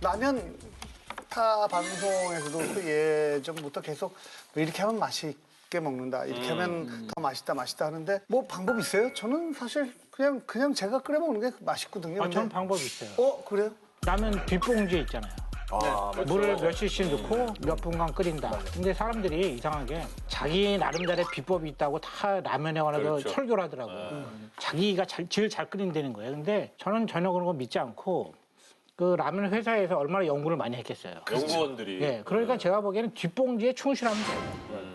라면 타 방송에서도 그 예전부터 계속 뭐 이렇게 하면 맛있게 먹는다, 이렇게 하면 더 맛있다 하는데 뭐 방법 있어요? 저는 사실 그냥 제가 끓여 먹는 게 맛있거든요. 아, 저는 방법이 있어요. 그래요? 라면 뒷봉지에 있잖아요. 네. 물을 몇 cc 넣고 몇 분간 끓인다. 근데 사람들이 이상하게 자기 나름대로의 비법이 있다고 다 라면에 관해서 설교를 하더라고요. 자기가 제일 잘 끓인다는 거예요. 근데 저는 전혀 그런 거 믿지 않고 그 라면 회사에서 얼마나 연구를 많이 했겠어요. 연구원들이. 예, 그러니까 제가 보기에는 뒷봉지에 충실하면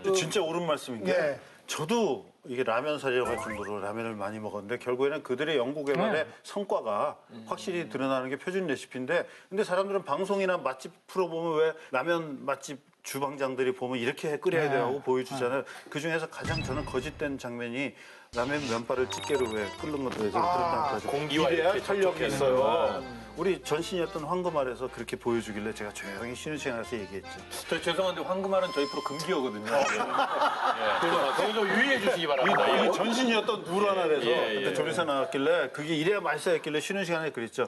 돼요. 진짜 옳은 말씀인 게 예. 저도 이게 라면 사려갈 정도로 라면을 많이 먹었는데 결국에는 그들의 연구 개발의 성과가 확실히 드러나는 게 표준 레시피인데 근데 사람들은 방송이나 맛집 프로 보면 왜 라면 맛집 주방장들이 보면 이렇게 끓여야 돼요 하고 보여주잖아요. 그중에서 가장 저는 거짓된 장면이 라면 면발을 집게로 왜 끓는 것도 그렇다. 공기와 이래야 이렇게 탄력이 접촉해서. 있어요. 우리 전신이었던 황금알에서 그렇게 보여주길래 제가 조용히 쉬는 시간에서 얘기했죠. 저 죄송한데 황금알은 저희 프로 금기어거든요. 그래서 거기 좀 유의해 주시기 바랍니다. 우리 전신이었던 누란알에서 예, 그때 예. 조리사 나왔길래 그게 이래야 맛있어 했길래 쉬는 시간에 그랬죠.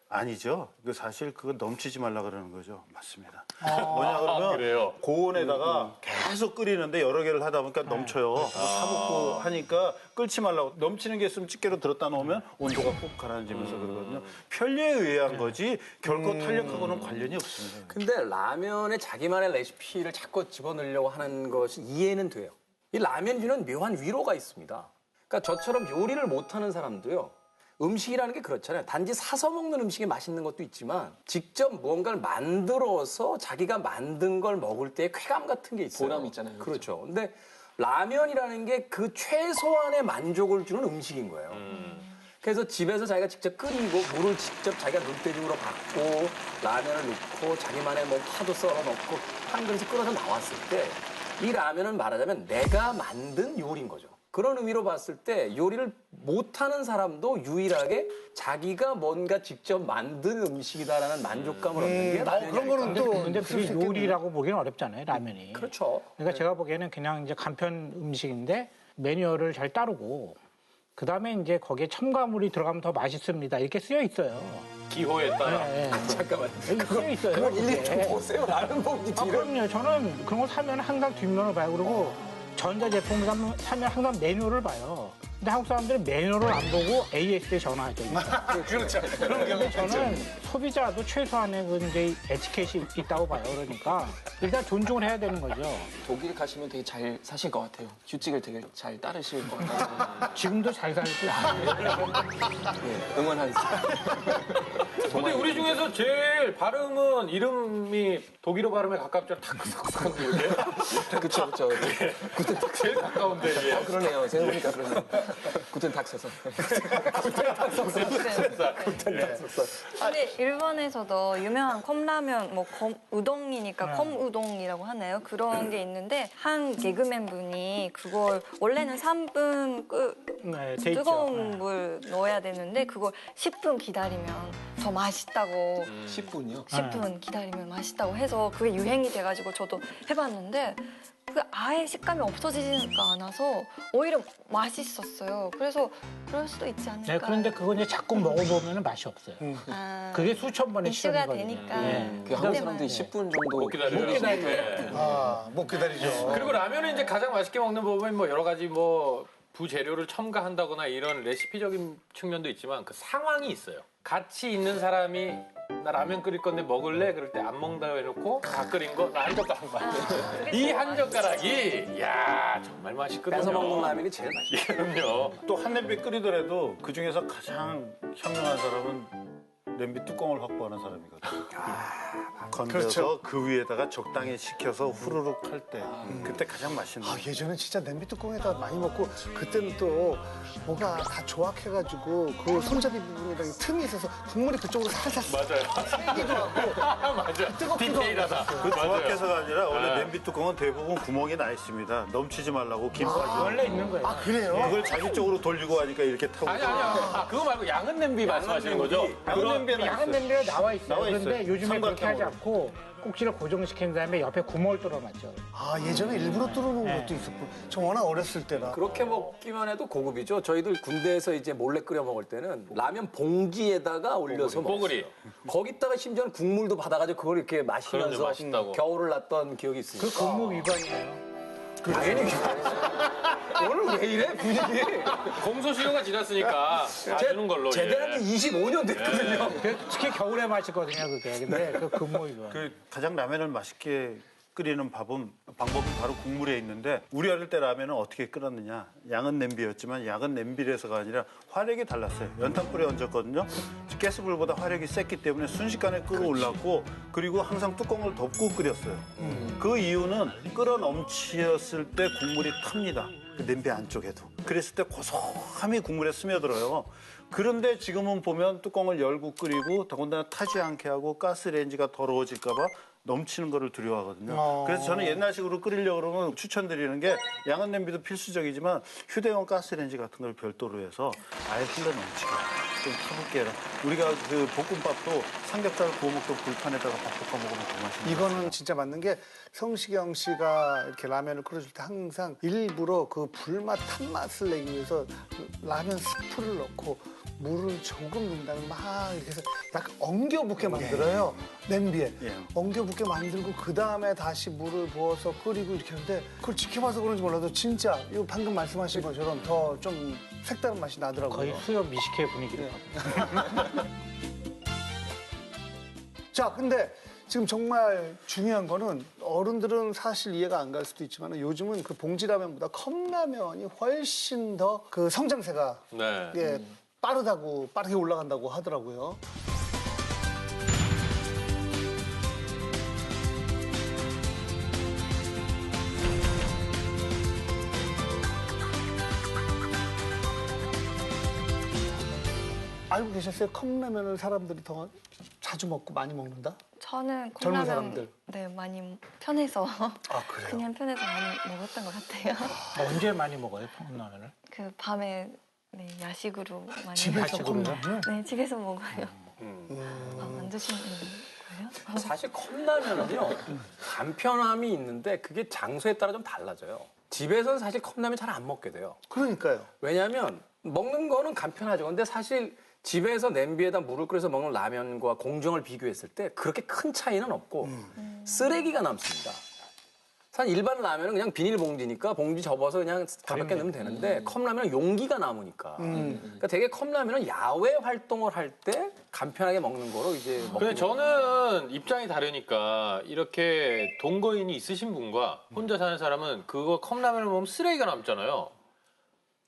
아니죠. 그 사실 그거 넘치지 말라 그러는 거죠. 맞습니다. 뭐냐 그러면 그래요? 고온에다가 계속 끓이는데 여러 개를 하다 보니까 넘쳐요. 사먹고 하니까 끓지 말라고. 넘치는 게 있으면 집게로 들었다 놓으면 온도가 푹 가라앉으면서 그러거든요. 편리에 의한 거지 결코 탄력하고는 관련이 없습니다. 근데 라면에 자기만의 레시피를 자꾸 집어넣으려고 하는 것이 이해는 돼요. 이 라면류는 묘한 위로가 있습니다. 그러니까 저처럼 요리를 못하는 사람도요. 음식이라는 게 그렇잖아요. 단지 사서 먹는 음식이 맛있는 것도 있지만 직접 무언가를 만들어서 자기가 만든 걸 먹을 때의 쾌감 같은 게 있어요. 보람 있잖아요. 그렇죠. 근데 라면이라는 게 그 최소한의 만족을 주는 음식인 거예요. 그래서 집에서 자기가 직접 끓이고 물을 직접 자기가 눈대중으로 받고 라면을 넣고 자기만의 뭐 파도 썰어 넣고 한 그릇을 끓여서 나왔을 때 이 라면은 말하자면 내가 만든 요리인 거죠. 그런 의미로 봤을 때 요리를 못하는 사람도 유일하게 자기가 뭔가 직접 만든 음식이다라는 만족감을 얻는 게 라면이 그런 거는 아닐까. 또 근데 그게 요리라고 보기는 어렵잖아요, 라면이. 그렇죠. 그러니까 제가 보기에는 그냥 이제 간편 음식인데 매뉴얼을 잘 따르고 그다음에 이제 거기에 첨가물이 들어가면 더 맛있습니다. 이렇게 쓰여 있어요. 기호에 따라. 네, 네. 잠깐만. 여기 쓰여 있어요. 그걸 일일이 그게. 좀 보세요. 라면 봉지 아, 뒤를. 그럼요. 저는 그런 거 사면 항상 뒷면을 봐요. 그리고 전자제품 사면 항상 매뉴얼을 봐요. 근데 한국 사람들은 매뉴얼을 안 보고 AS에 전화하죠. 그렇죠. 근데 저는 소비자도 최소한의 그 이제 에티켓이 있다고 봐요. 그러니까 일단 존중을 해야 되는 거죠. 독일 가시면 되게 잘 사실 것 같아요. 규칙을 되게 잘 따르실 것 같아요. 지금도 잘 살고 네, 응원하겠습니다. 근데 우리 중에서 제일 발음은 이름이 독일어 발음에 가깝죠. 탁탁탁 이렇게. 그쵸, 그쵸. 제일 가까운데 이게. 그러네요. 생각해보니까 그러네요. 구텐 탁서서. 근데 일본에서도 유명한 컵라면, 뭐 우동이니까 네. 컵우동이라고 하나요? 그런 게 있는데 한 개그맨 분이 그걸 원래는 3분 네, 돼 있죠. 뜨거운 물 넣어야 되는데 그걸 10분 기다리면 더 맛있다고 10분이요? 10분 기다리면 맛있다고 해서 그게 유행이 돼가지고 저도 해봤는데 그 아예 식감이 없어지지가 않아서 오히려 맛있었어요. 그래서 그럴 수도 있지 않을까. 네, 그런데 그거 이제 자꾸 먹어보면 맛이 없어요. 아, 그게 수천 번의 이슈가 시도거든요. 되니까. 네. 그 한국 사람들이 10분 정도 못 기다려요. 못 기다려요. 못 기다리죠. 그리고 라면을 이제 가장 맛있게 먹는 법은 뭐 여러 가지 뭐 부재료를 첨가한다거나 이런 레시피적인 측면도 있지만 그 상황이 있어요. 같이 있는 사람이 나 라면 끓일 건데 먹을래? 그럴 때 안 먹는다고 해놓고 다 끓인 거 나 한 젓가락만. 이 한 젓가락이 야 정말 맛있거든요. 뺏어 먹는 라면이 제일 맛있어요. 그럼요. 또 한 냄비 끓이더라도 그 중에서 가장 현명한 사람은 냄비 뚜껑을 확보하는 사람이거든요. 건져서 그렇죠. 그 위에다가 적당히 식혀서 후루룩 할 때 그때 가장 맛있는 거예요. 예전엔 진짜 냄비 뚜껑에다 많이 먹고 그때는 또 뭐가 다 조악해가지고 그 손잡이 부분이랑 틈이 있어서 국물이 그쪽으로 살살 맞아요. 새기도 하고 맞아. 뜨겁기도 디테일하다. 그 조악해서가 아니라 원래 냄비 뚜껑은 대부분 구멍이 나 있습니다. 넘치지 말라고 김 빠져. 원래 있는 거예요. 그래요? 그걸 자기 쪽으로 돌리고 하니까 이렇게 타고. 아니야. 그거 말고 양은 냄비 말씀하시는 거죠? 양은 냄비에 양은 냄비에 나와 있어요. 나와 있어요. 그런데 요즘에 그렇게 하지 삼각형으로. 않고 꼭지를 고정시킨 다음에 옆에 구멍을 뚫어놨죠. 아 예전에 일부러 뚫어놓은 것도 있었고 저 워낙 어렸을 때라. 그렇게 먹기만 해도 고급이죠. 저희들 군대에서 이제 몰래 끓여 먹을 때는 라면 봉지에다가 올려서 뽀글이. 먹었어요. 거기다가 심지어는 국물도 받아가지고 그걸 이렇게 그런데 마시면서 맛있다고. 겨울을 났던 기억이 있으니까. 그 근무 위반이에요. 당연히 오늘 왜 이래 분위기? 공소시효가 지났으니까 봐주는 걸로. 제대한 지 25년 됐거든요. 특히 겨울에 마시거든요, 그게. 근데 그 근무 위반. 그 가장 라면을 맛있게 끓이는 방법은 바로 국물에 있는데 우리 어릴 때 라면은 어떻게 끓였느냐. 양은 냄비였지만 약은 냄비에서가 아니라 화력이 달랐어요. 연탄불에 얹었거든요. 가스불보다 화력이 셌기 때문에 순식간에 끓어올랐고 그리고 항상 뚜껑을 덮고 끓였어요. 그 이유는 끓어 넘치었을 때 국물이 탑니다. 그 냄비 안쪽에도. 그랬을 때 고소함이 국물에 스며들어요. 그런데 지금은 보면 뚜껑을 열고 끓이고 더군다나 타지 않게 하고 가스레인지가 더러워질까 봐 넘치는 거를 두려워하거든요. 그래서 저는 옛날식으로 끓이려고 그러면 추천드리는 게 양은 냄비도 필수적이지만 휴대용 가스레인지 같은 걸 별도로 해서 아예 흘러 넘치게 좀 타붙게 해라. 우리가 그 볶음밥도 삼겹살 구워 먹던 불판에다가 밥 볶아 먹으면 더 맛있는 이거는 진짜 맞는 게 성시경 씨가 이렇게 라면을 끓여줄 때 항상 일부러 그 불맛 탄맛을 내기 위해서 라면 스프를 넣고 물을 조금 넣은 다음에 막 이렇게 해서 약간 엉겨붙게 만들어요. 냄비에. 예. 엉겨붙게 만들고 그 다음에 다시 물을 부어서 끓이고 이렇게 하는데 그걸 지켜봐서 그런지 몰라도 진짜 이거 방금 말씀하신 것처럼 더 좀 색다른 맛이 나더라고요. 거의 수협 미식회 분위기를. 자, 근데 지금 정말 중요한 거는 어른들은 사실 이해가 안 갈 수도 있지만 요즘은 그 봉지라면보다 컵라면이 훨씬 더 그 성장세가 네. 예, 빠르게 올라간다고 하더라고요. 알고 계셨어요? 컵라면을 사람들이 더 자주 먹고 많이 먹는다? 저는 젊은 컵라면 사람들. 네 많이 편해서 그래요? 그냥 편해서 많이 먹었던 것 같아요. 언제 많이 먹어요, 컵라면을? 그 밤에 네, 야식으로 많이 집에서 야식으로요? 컵라면? 네 집에서 먹어요. 안 드시는 거예요? 사실 컵라면은요 간편함이 있는데 그게 장소에 따라 좀 달라져요. 집에서는 사실 컵라면 잘 안 먹게 돼요. 그러니까요. 왜냐하면 먹는 거는 간편하죠. 근데 사실 집에서 냄비에다 물을 끓여서 먹는 라면과 공정을 비교했을 때 그렇게 큰 차이는 없고 쓰레기가 남습니다. 사실 일반 라면은 그냥 비닐봉지니까 봉지 접어서 그냥 가볍게 넣으면 되는데 컵라면은 용기가 남으니까. 그러니까 되게 컵라면은 야외 활동을 할 때 간편하게 먹는 거로 이제 먹고. 근데 저는 입장이 다르니까 이렇게 동거인이 있으신 분과 혼자 사는 사람은 그거 컵라면을 먹으면 쓰레기가 남잖아요.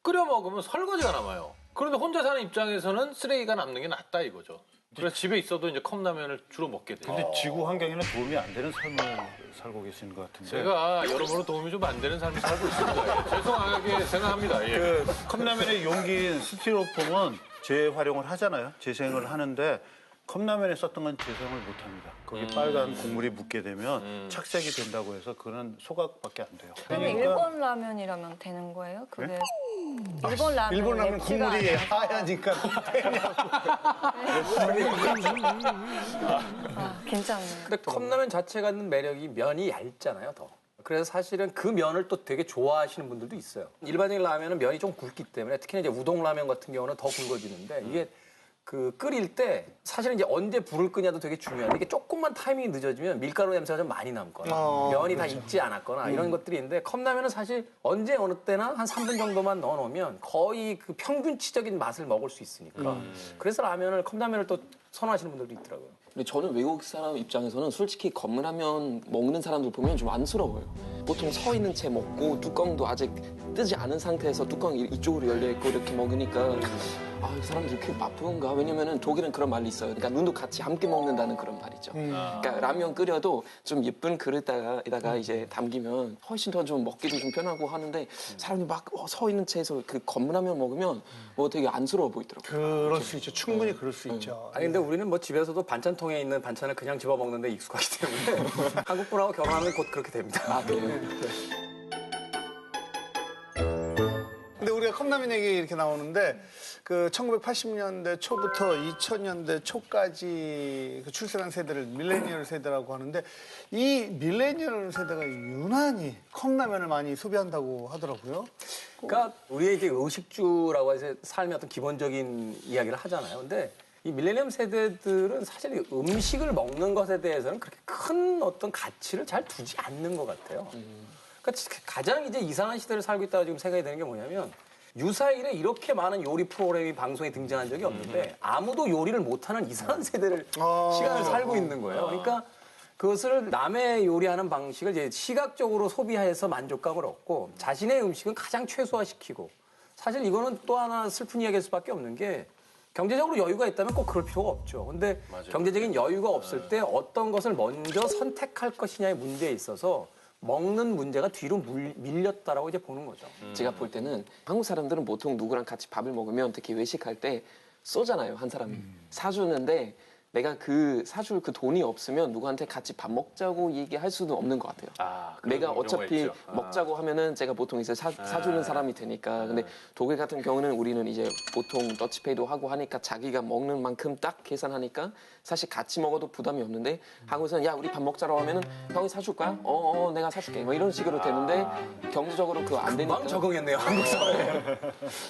끓여 먹으면 설거지가 남아요. 그런데 혼자 사는 입장에서는 쓰레기가 남는 게 낫다 이거죠. 그래서 집에 있어도 이제 컵라면을 주로 먹게 돼요. 근데 지구 환경에는 도움이 안 되는 삶을 살고 계시는 것 같은데. 제가 여러모로 도움이 좀 안 되는 삶을 살고 있습니다. 예, 죄송하게 생각합니다. 예. 그 컵라면의 용기인 스티로폼은 재활용을 하잖아요. 재생을 하는데 컵라면에 썼던 건 재생을 못 합니다. 거기 빨간 국물이 묻게 되면 착색이 된다고 해서 그거는 소각밖에 안 돼요. 그러면 일본 라면이라면 되는 거예요? 그게 일본 라면 일본 라면 맵지가 국물이 않아서. 하얘니까 괜찮네요. 근데 컵라면 자체가 있는 매력이 면이 얇잖아요, 더. 그래서 사실은 그 면을 또 되게 좋아하시는 분들도 있어요. 일반적인 라면은 면이 좀 굵기 때문에 특히나 이제 우동 라면 같은 경우는 더 굵어지는데 이게 그 끓일 때 사실은 이제 언제 불을 끄냐도 되게 중요한데 이게 조금만 타이밍이 늦어지면 밀가루 냄새가 좀 많이 남거나 면이 다 익지 않았거나 이런 것들이 있는데 컵라면은 사실 언제 어느 때나 한 3분 정도만 넣어놓으면 거의 그 평균치적인 맛을 먹을 수 있으니까 그래서 컵라면을 또 선호하시는 분들도 있더라고요. 근데 저는 외국 사람 입장에서는 솔직히 컵라면 먹는 사람들 보면 좀 안쓰러워요. 보통 서 있는 채 먹고 뚜껑도 아직 뜨지 않은 상태에서 뚜껑이 이쪽으로 열려 있고 이렇게 먹으니까 아, 이 사람들이 그렇게 바쁜가? 왜냐면은 독일은 그런 말이 있어요. 그러니까 눈도 같이 함께 먹는다는 그런 말이죠. 그러니까 라면 끓여도 좀 예쁜 그릇에다가 이제 담기면 훨씬 더 좀 먹기도 좀 편하고 하는데 사람들이 막 서 있는 채에서 그 컵라면 먹으면 뭐 되게 안쓰러워 보이더라고요. 그럴 수 있죠. 충분히 그럴 수 있죠. 아니 근데 우리는 뭐 집에서도 반찬통에 있는 반찬을 그냥 집어 먹는데 익숙하기 때문에 한국 분하고 결혼하면 곧 그렇게 됩니다. 아, 그래요? 근데 우리가 컵라면 얘기 이렇게 나오는데 그 1980년대 초부터 2000년대 초까지 그 출생한 세대를 밀레니얼 세대라고 하는데 이 밀레니얼 세대가 유난히 컵라면을 많이 소비한다고 하더라고요. 그러니까 우리의 이제 의식주라고 해서 삶의 어떤 기본적인 이야기를 하잖아요. 근데 이 밀레니엄 세대들은 사실 이 음식을 먹는 것에 대해서는 그렇게 큰 어떤 가치를 잘 두지 않는 것 같아요. 그러니까 가장 이제 이상한 시대를 살고 있다고 지금 생각이 되는 게 뭐냐면 유사일에 이렇게 많은 요리 프로그램이 방송에 등장한 적이 없는데 아무도 요리를 못하는 이상한 세대를 시간을 살고 있는 거예요. 그러니까 그것을 남의 요리하는 방식을 이제 시각적으로 소비해서 만족감을 얻고 자신의 음식은 가장 최소화시키고 사실 이거는 또 하나 슬픈 이야기일 수밖에 없는 게 경제적으로 여유가 있다면 꼭 그럴 필요가 없죠. 근데 경제적인 여유가 없을 때 어떤 것을 먼저 선택할 것이냐의 문제에 있어서 먹는 문제가 뒤로 밀렸다라고 이제 보는 거죠. 제가 볼 때는 한국 사람들은 보통 누구랑 같이 밥을 먹으면 특히 외식할 때 쏘잖아요, 한 사람이. 사주는데 내가 그 사줄 그 돈이 없으면 누구한테 같이 밥 먹자고 얘기할 수는 없는 것 같아요. 내가 어차피 먹자고 하면은 제가 보통 이제 사주는 사람이 되니까. 근데 독일 같은 경우는 우리는 이제 보통 더치페이도 하고 하니까 자기가 먹는 만큼 딱 계산하니까 사실 같이 먹어도 부담이 없는데 한국에서는 야 우리 밥 먹자라고 하면은 형이 사줄 거야? 내가 사줄게. 뭐 이런 식으로 되는데 경제적으로 그거 안 되니까. 금방 적응했네요, 한국 사회.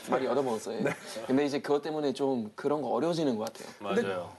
많이 얻어먹었어요. 근데 이제 그것 때문에 좀 그런 거 어려워지는 것 같아요. 맞아요.